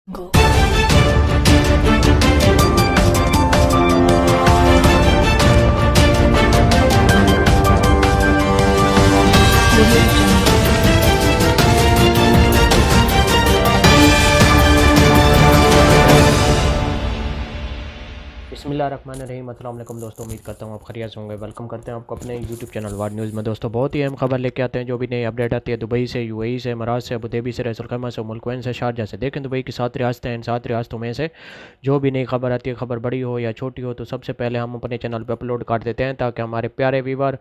Go. बिस्मिल्लाहिर्रहमानिर्रहीम। अस्सलाम वालेकुम दोस्तों, उम्मीद करता हूँ आप खैरियत से होंगे। वेलकम करते हैं आपको अपने यूट्यूब चैनल वार न्यूज़ में। दोस्तों बहुत ही अहम खबर लेके आते हैं। जो भी नई अपडेट आती है दुबई से, यूएई से, इमारात से, अबू धाबी से, रसूल से, मुल्कों से, शारजा से। देखें दुबई की 7 रियासतें हैं। इन 7 रियासतों में से जो भी नई खबर आती है, खबर बड़ी हो या छोटी हो, तो सबसे पहले हम अपने चैनल पर अपलोड कर देते हैं ताकि हमारे प्यारे व्यूवर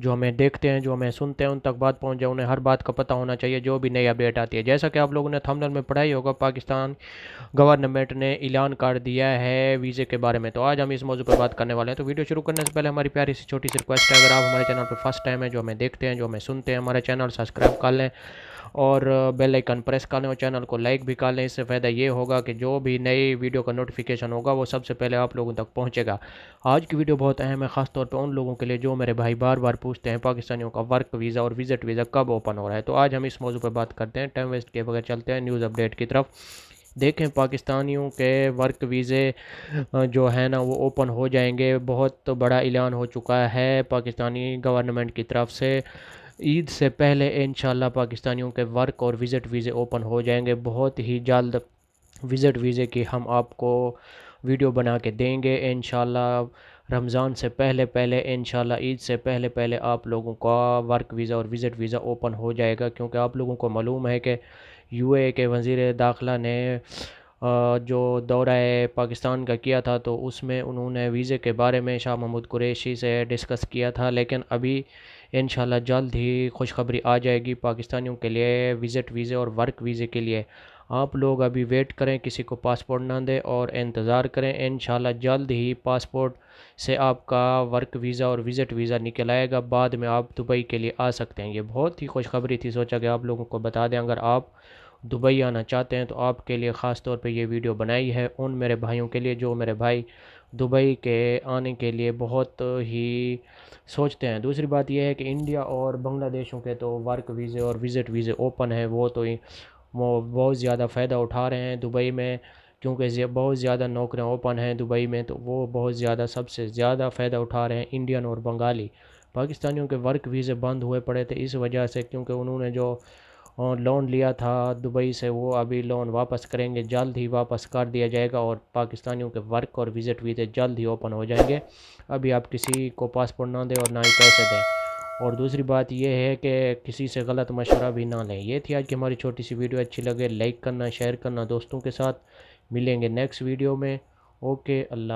जो हमें देखते हैं, जो हमें सुनते हैं, उन तक बात पहुंच जाए। उन्हें हर बात का पता होना चाहिए जो भी नई अपडेट आती है। जैसा कि आप लोगों ने थंबनेल में पढ़ा ही होगा, पाकिस्तान गवर्नमेंट ने ऐलान कर दिया है वीज़े के बारे में। तो आज हम इस मौजू पर बात करने वाले हैं। तो वीडियो शुरू करने से पहले हमारी प्यारी सी छोटी सी रिक्वेस्ट है, अगर आप हमारे चैनल पर फर्स्ट टाइम है, जो हमें देखते हैं, जो हमें सुनते हैं, हमारे चैनल सब्सक्राइब कर लें और बेल आइकन प्रेस कर लें और चैनल को लाइक भी कर लें। इससे फ़ायदा ये होगा कि जो भी नई वीडियो का नोटिफिकेशन होगा वो सबसे पहले आप लोगों तक पहुंचेगा। आज की वीडियो बहुत अहम है, ख़ासतौर पे उन लोगों के लिए जो मेरे भाई बार बार पूछते हैं पाकिस्तानियों का वर्क वीज़ा और विजिट वीज़ा कब ओपन हो रहा है। तो आज हम इस मौजू पर बात करते हैं। टाइम वेस्ट किए बगैर चलते हैं न्यूज़ अपडेट की तरफ। देखें पाकिस्तानियों के वर्क वीज़े जो है ना वो ओपन हो जाएंगे। बहुत बड़ा ऐलान हो चुका है पाकिस्तानी गवर्नमेंट की तरफ से। ईद से पहले इंशाल्लाह पाकिस्तानियों के वर्क और विज़िट वीज़े ओपन हो जाएंगे। बहुत ही जल्द विज़िट वीज़े की हम आपको वीडियो बना के देंगे इंशाल्लाह। रमज़ान से पहले पहले इंशाल्लाह, ईद से पहले पहले आप लोगों का वर्क वीज़ा और विज़िट वीज़ा ओपन हो जाएगा। क्योंकि आप लोगों को मालूम है कि यूएई के वज़ीर दाखिला ने जो दौरा पाकिस्तान का किया था तो उसमें उन्होंने वीज़े के बारे में शाह महमूद कुरैशी से डिस्कस किया था। लेकिन अभी इंशाल्लाह जल्द ही खुशखबरी आ जाएगी पाकिस्तानियों के लिए विज़िट वीज़े और वर्क वीज़े के लिए। आप लोग अभी वेट करें, किसी को पासपोर्ट ना दें और इंतज़ार करें। इंशाल्लाह जल्द ही पासपोर्ट से आपका वर्क वीज़ा और विज़िट वीज़ा निकल आएगा। बाद में आप दुबई के लिए आ सकते हैं। ये बहुत ही खुशखबरी थी, सोचा कि आप लोगों को बता दें। अगर आप दुबई आना चाहते हैं तो आपके लिए ख़ास तौर पे ये वीडियो बनाई है उन मेरे भाइयों के लिए जो मेरे भाई दुबई के आने के लिए बहुत ही सोचते हैं। दूसरी बात यह है कि इंडिया और बांग्लादेशों के तो वर्क वीज़े और विज़िट वीज़े ओपन है, वो बहुत ज़्यादा फ़ायदा उठा रहे हैं दुबई में। क्योंकि बहुत ज़्यादा नौकरियां ओपन हैं दुबई में, तो वो बहुत ज़्यादा सबसे ज़्यादा फ़ायदा उठा रहे हैं इंडियन और बंगाली। पाकिस्तानियों के वर्क वीज़े बंद हुए पड़े थे इस वजह से, क्योंकि उन्होंने जो लोन लिया था दुबई से वो अभी लोन वापस करेंगे, जल्द ही वापस कर दिया जाएगा और पाकिस्तानियों के वर्क और विज़िट वीज़े जल्द ही ओपन हो जाएंगे। अभी आप किसी को पासपोर्ट ना दें और ना ही पैसे दें। और दूसरी बात यह है कि किसी से गलत मशवरा भी ना लें। ये थी आज की हमारी छोटी सी वीडियो। अच्छी लगे लाइक करना, शेयर करना दोस्तों के साथ। मिलेंगे नेक्स्ट वीडियो में। ओके, अल्लाह।